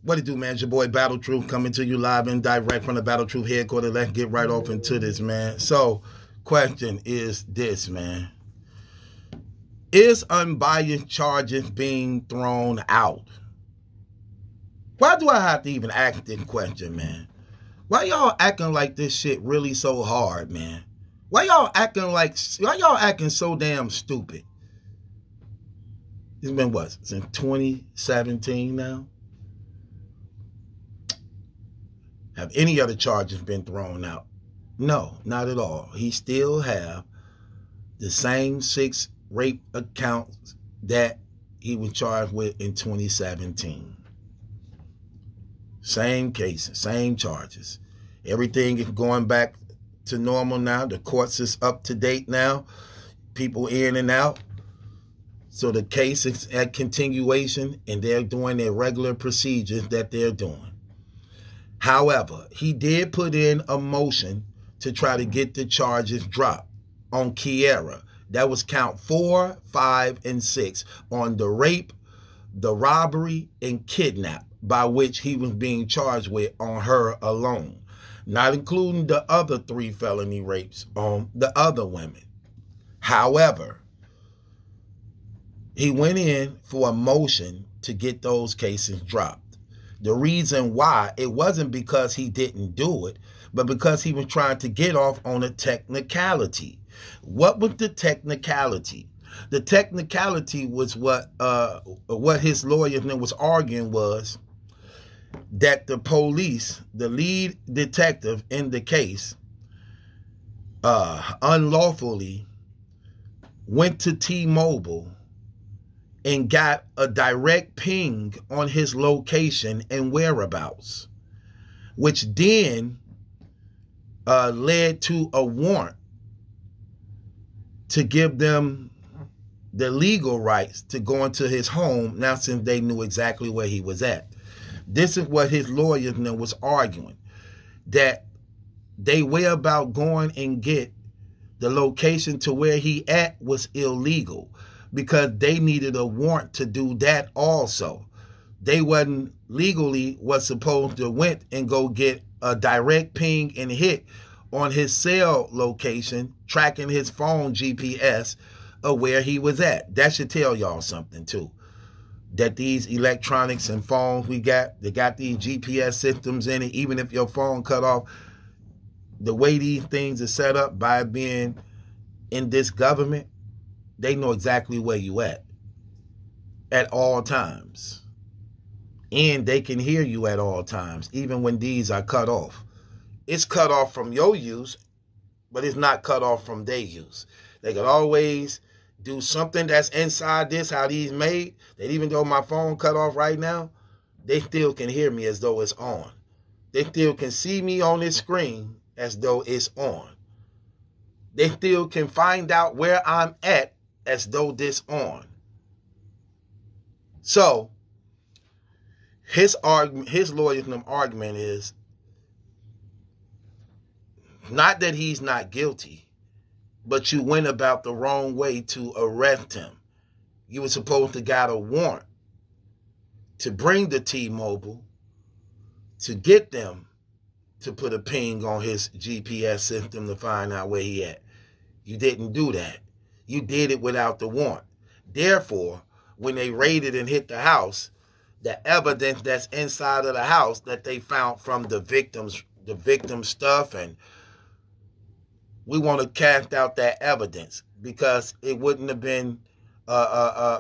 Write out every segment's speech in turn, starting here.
What it do, man? It's your boy Battle Truth coming to you live and direct from the Battle Truth headquarters. Let's get right off into this, man. So, question is this, man. Is unbiased charges being thrown out? Why do I have to even ask this question, man? Why y'all acting like this shit really so hard, man? Why y'all acting so damn stupid? It's been what? Since 2017 now? Have any other charges been thrown out? No, not at all. He still have the same 6 rape accounts that he was charged with in 2017. Same cases, same charges. Everything is going back to normal now. The courts is up to date now. People in and out. So the case is at continuation and they're doing their regular procedures that they're doing. However, he did put in a motion to try to get the charges dropped on Kiera. That was count 4, 5, and 6 on the rape, the robbery, and kidnap, by which he was being charged with on her alone, not including the other 3 felony rapes on the other women. However, he went in for a motion to get those cases dropped. The reason why, it wasn't because he didn't do it, but because he was trying to get off on a technicality. What was the technicality? The technicality was what his lawyer was arguing was that the police, the lead detective in the case, unlawfully went to T-Mobile and got a direct ping on his location and whereabouts, which then led to a warrant to give them the legal rights to go into his home now since they knew exactly where he was at. This is what his lawyer was arguing, that they were about going and get the location to where he at was illegal, because they needed a warrant to do that also. They wasn't legally was supposed to went and go get a direct ping and hit on his cell location, tracking his phone GPS of where he was at. That should tell y'all something too. That these electronics and phones they got these GPS systems in it. Even if your phone cut off, the way these things are set up by being in this government, they know exactly where you at all times. And they can hear you at all times, even when these are cut off. It's cut off from your use, but it's not cut off from their use. They could always do something that's inside this, how these made, that even though my phone cut off right now, they still can hear me as though it's on. They still can see me on this screen as though it's on. They still can find out where I'm at as though this on. So his lawyer's argument is not that he's not guilty, but you went about the wrong way to arrest him. You were supposed to got a warrant to bring the T-Mobile to get them to put a ping on his GPS system to find out where he at. You didn't do that. You did it without the warrant. Therefore, when they raided and hit the house, the evidence that's inside of the house that they found from the victim's stuff, and we want to cast out that evidence because it wouldn't have been,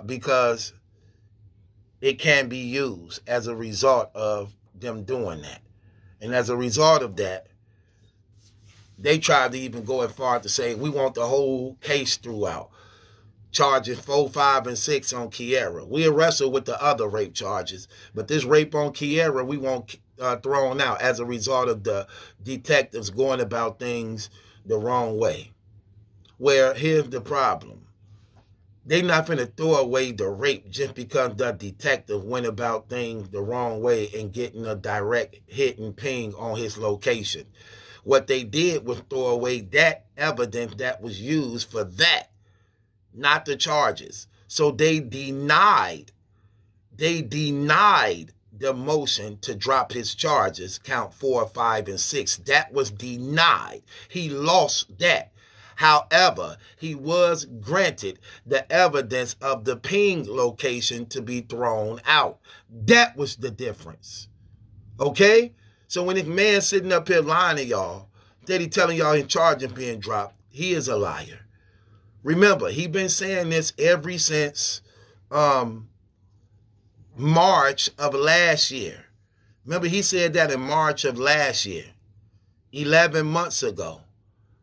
because it can be used as a result of them doing that. And as a result of that, they tried to even go as far to say, we want the whole case throughout. Charges 4, 5, and 6 on Kiera. We'll wrestle with the other rape charges, but this rape on Kiera, we want thrown out as a result of the detectives going about things the wrong way. Where here's the problem. They're not going to throw away the rape just because the detective went about things the wrong way and getting a direct hit and ping on his location. What they did was throw away that evidence that was used for that, not the charges. So they denied the motion to drop his charges, count 4, 5, and 6. That was denied. He lost that. However, he was granted the evidence of the ping location to be thrown out. That was the difference. Okay? So when this man sitting up here lying to y'all, that he telling y'all his charges being dropped, he is a liar. Remember, he been saying this ever since March of last year. Remember, he said that in March of last year, 11 months ago,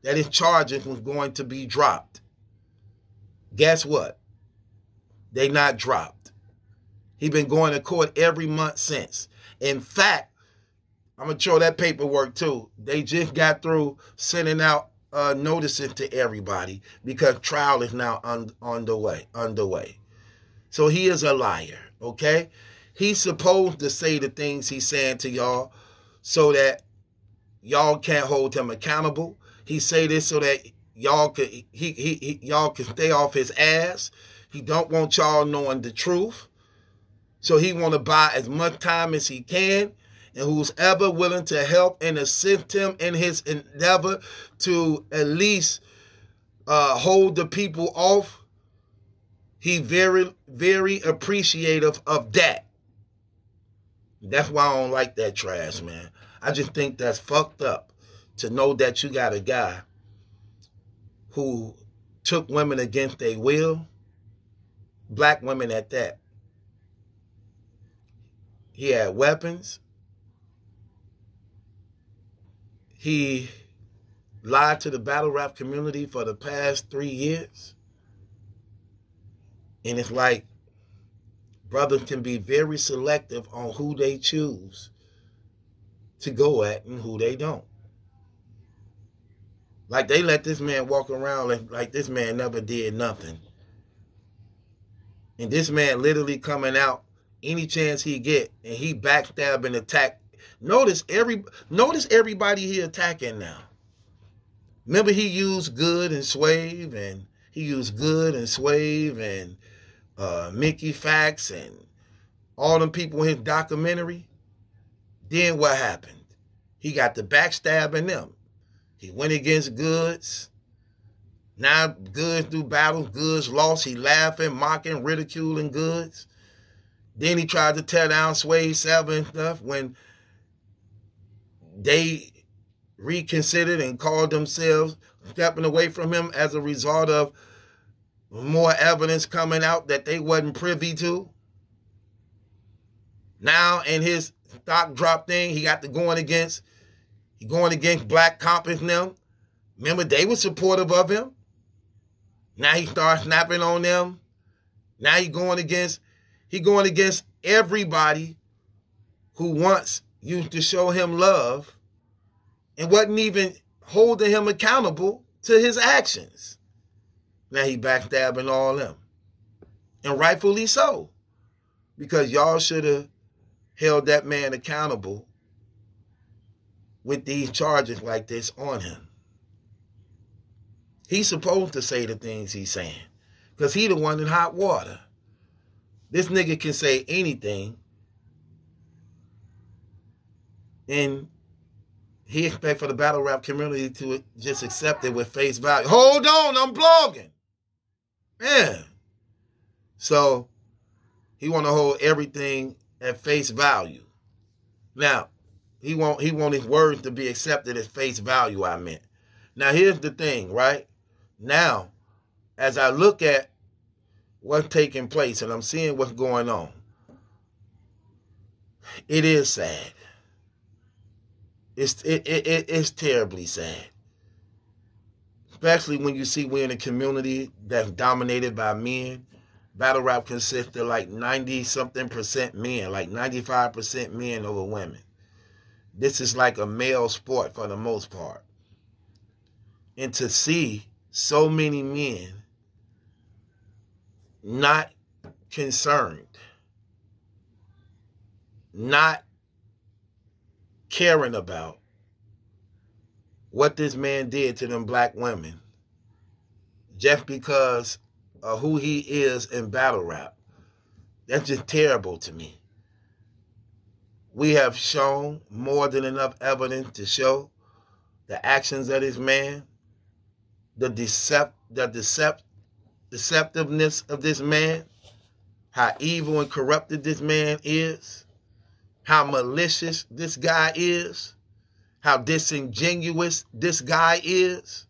that his charges was going to be dropped. Guess what? They not dropped. He been going to court every month since. In fact, I'm going to show that paperwork too. They just got through sending out notices to everybody because trial is now underway. So he is a liar, okay? He's supposed to say the things he's saying to y'all so that y'all can't hold him accountable. He say this so that y'all could y'all can stay off his ass. He don't want y'all knowing the truth. So he want to buy as much time as he can. And who's ever willing to help and assist him in his endeavor to at least hold the people off, he very, very appreciative of that. That's why I don't like that trash, man. I just think that's fucked up to know that you got a guy who took women against their will, black women at that. He had weapons. He lied to the battle rap community for the past 3 years. And it's like brothers can be very selective on who they choose to go at and who they don't. Like they let this man walk around like this man never did nothing. And this man literally coming out any chance he get and he backstab and attack. Notice everybody he attacking now. Remember he used Good and Swave and Mickey Fax and all them people in his documentary. Then what happened? He got the backstabbing them. He went against Goods. Now Goods do battles. Goods lost. He laughing, mocking, ridiculing Goods. Then he tried to tear down Sway 7 and stuff when they reconsidered and called themselves stepping away from him as a result of more evidence coming out that they wasn't privy to. Now in his stock drop thing, he got to going against Black Compass now. Remember, they were supportive of him. Now he starts snapping on them. Now he going against everybody who once used to show him love and wasn't even holding him accountable to his actions. Now he backstabbing all them. And rightfully so. Because y'all should have held that man accountable with these charges like this on him. He's supposed to say the things he's saying. Because he the one in hot water. This nigga can say anything. And he expect for the battle rap community to just accept it with face value. Hold on, I'm blogging. Yeah. So he want to hold everything at face value. Now, he want his words to be accepted as face value, I meant. Now, here's the thing, right? Now, as I look at what's taking place and I'm seeing what's going on, it is sad. It's terribly sad. Especially when you see we're in a community that's dominated by men. Battle rap consists of like 90-something% men, like 95% men over women. This is like a male sport for the most part. And to see so many men not concerned, not caring about what this man did to them black women just because of who he is in battle rap. That's just terrible to me. We have shown more than enough evidence to show the actions of this man, the deceptiveness of this man, how evil and corrupted this man is, how malicious this guy is, how disingenuous this guy is.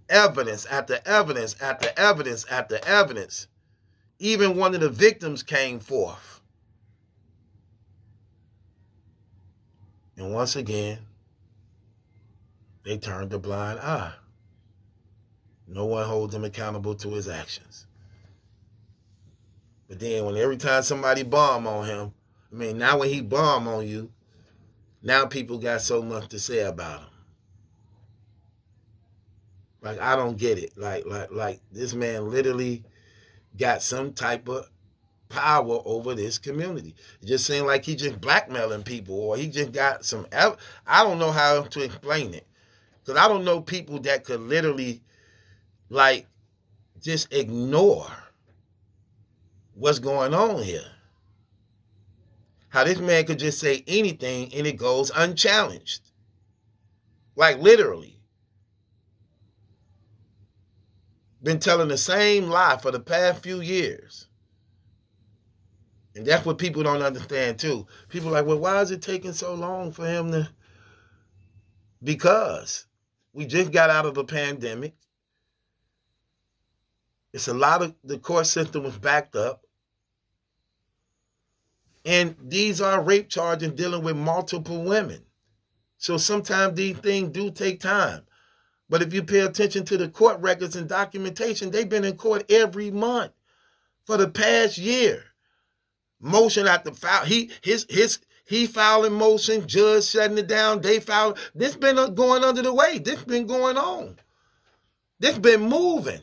Evidence after evidence after evidence after evidence. Even one of the victims came forth. And once again, they turned a blind eye. No one holds him accountable to his actions. But then when every time somebody bomb on him, now when he bomb on you, now people got so much to say about him. Like, I don't get it. Like this man literally got some type of power over this community. It just seemed like he just blackmailing people, or he just got some, I don't know how to explain it. Because I don't know people that could literally, like, just ignore what's going on here. How this man could just say anything and it goes unchallenged. Like, literally. Been telling the same lie for the past few years. And that's what people don't understand too. People are like, well, why is it taking so long for him to? Because we just got out of a pandemic. It's a lot of, the court system was backed up. And these are rape charges dealing with multiple women. So sometimes these things do take time. But if you pay attention to the court records and documentation, they've been in court every month for the past year. Motion after file. He filing motion, judge shutting it down, they file. This been going under the way. This been going on. This been moving.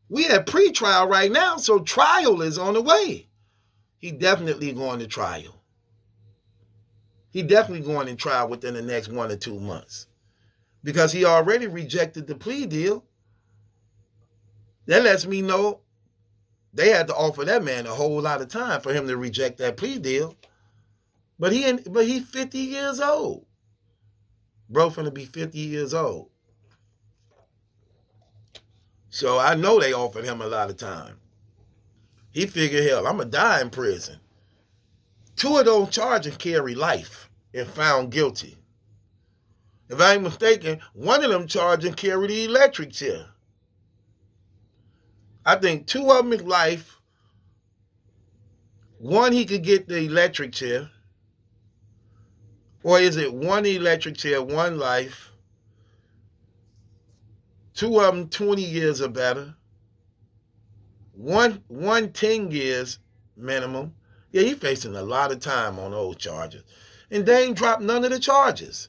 We at pre-trial right now, so trial is on the way. He definitely going to trial. He definitely going to trial within the next 1 or 2 months. Because he already rejected the plea deal. That lets me know they had to offer that man a whole lot of time for him to reject that plea deal. But he's 50 years old. Bro finna be 50 years old. So I know they offered him a lot of time. He figured, hell, I'm going to die in prison. 2 of those charges carry life if found guilty. If I ain't mistaken, one of them charges carry the electric chair. I think 2 of them is life. One, he could get the electric chair. Or is it 1 electric chair, 1 life? 2 of them 20 years or better. One 10 years minimum. Yeah, he facing a lot of time on those charges. And they ain't dropped none of the charges.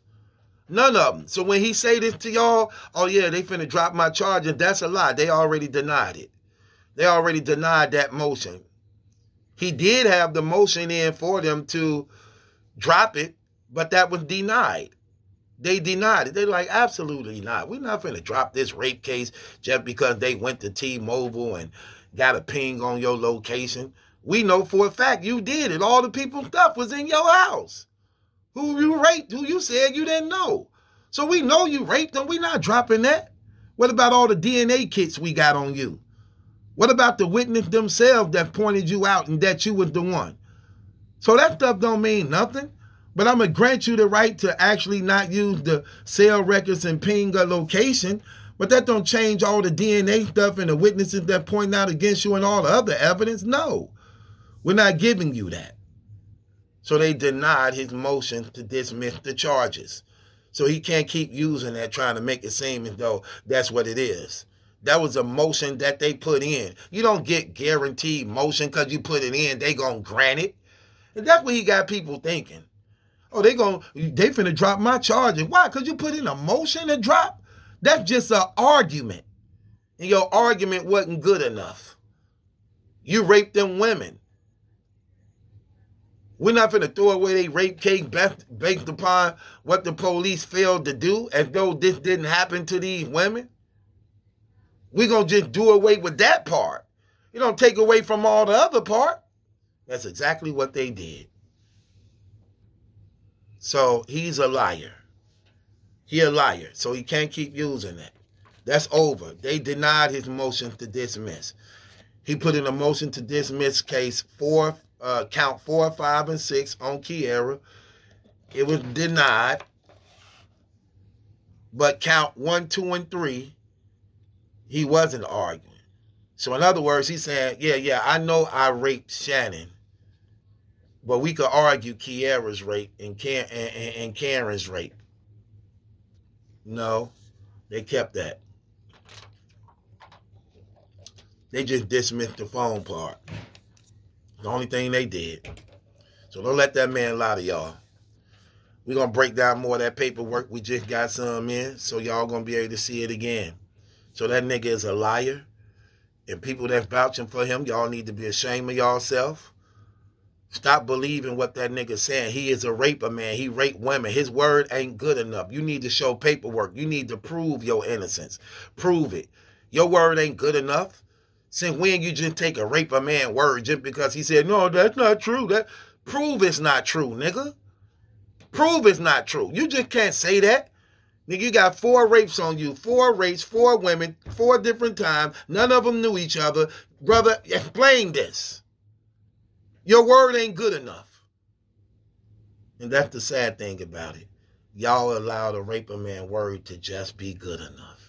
None of them. So when he say this to y'all, oh yeah, they finna drop my charges, that's a lie. They already denied it. They already denied that motion. He did have the motion in for them to drop it, but that was denied. They denied it. They're like, absolutely not. We're not finna drop this rape case just because they went to T-Mobile and got a ping on your location. We know for a fact you did it. All the people's stuff was in your house. Who you raped, who you said you didn't know. So we know you raped them. We're not dropping that. What about all the DNA kits we got on you? What about the witness themselves that pointed you out and that you was the one? So that stuff don't mean nothing. But I'm going to grant you the right to actually not use the cell records and ping a location. But that don't change all the DNA stuff and the witnesses that point out against you and all the other evidence. No, we're not giving you that. So they denied his motion to dismiss the charges. So he can't keep using that, trying to make it seem as though that's what it is. That was a motion that they put in. You don't get guaranteed motion because you put it in, they gonna grant it. And that's what he got people thinking. Oh, they finna drop my charges. Why? Because you put in a motion to drop? That's just an argument. And your argument wasn't good enough. You raped them women. We're not finna throw away their rape case based upon what the police failed to do, as though this didn't happen to these women. We're gonna just do away with that part. You don't take away from all the other part. That's exactly what they did. So he's a liar. He a liar. So he can't keep using that. That's over. They denied his motion to dismiss. He put in a motion to dismiss case count 4, 5, and 6 on Kiera. It was denied. But count 1, 2, and 3, he wasn't arguing. So in other words, he's saying, yeah, I know I raped Shannon, but we could argue Kiera's rape and Karen's rape. No, they kept that. They just dismissed the phone part. The only thing they did. So don't let that man lie to y'all. We're going to break down more of that paperwork. We just got some in, so y'all going to be able to see it again. So that nigga is a liar. And people that's vouching for him, y'all need to be ashamed of yourself. Stop believing what that nigga's saying. He is a raper, man. He raped women. His word ain't good enough. You need to show paperwork. You need to prove your innocence. Prove it. Your word ain't good enough. Since when you just take a raper man word just because he said, no, that's not true. Prove it's not true, nigga. Prove it's not true. You just can't say that. Nigga, you got 4 rapes on you. 4 rapes, 4 women, 4 different times. None of them knew each other. Brother, explain this. Your word ain't good enough. And that's the sad thing about it. Y'all allow the raper man word to just be good enough.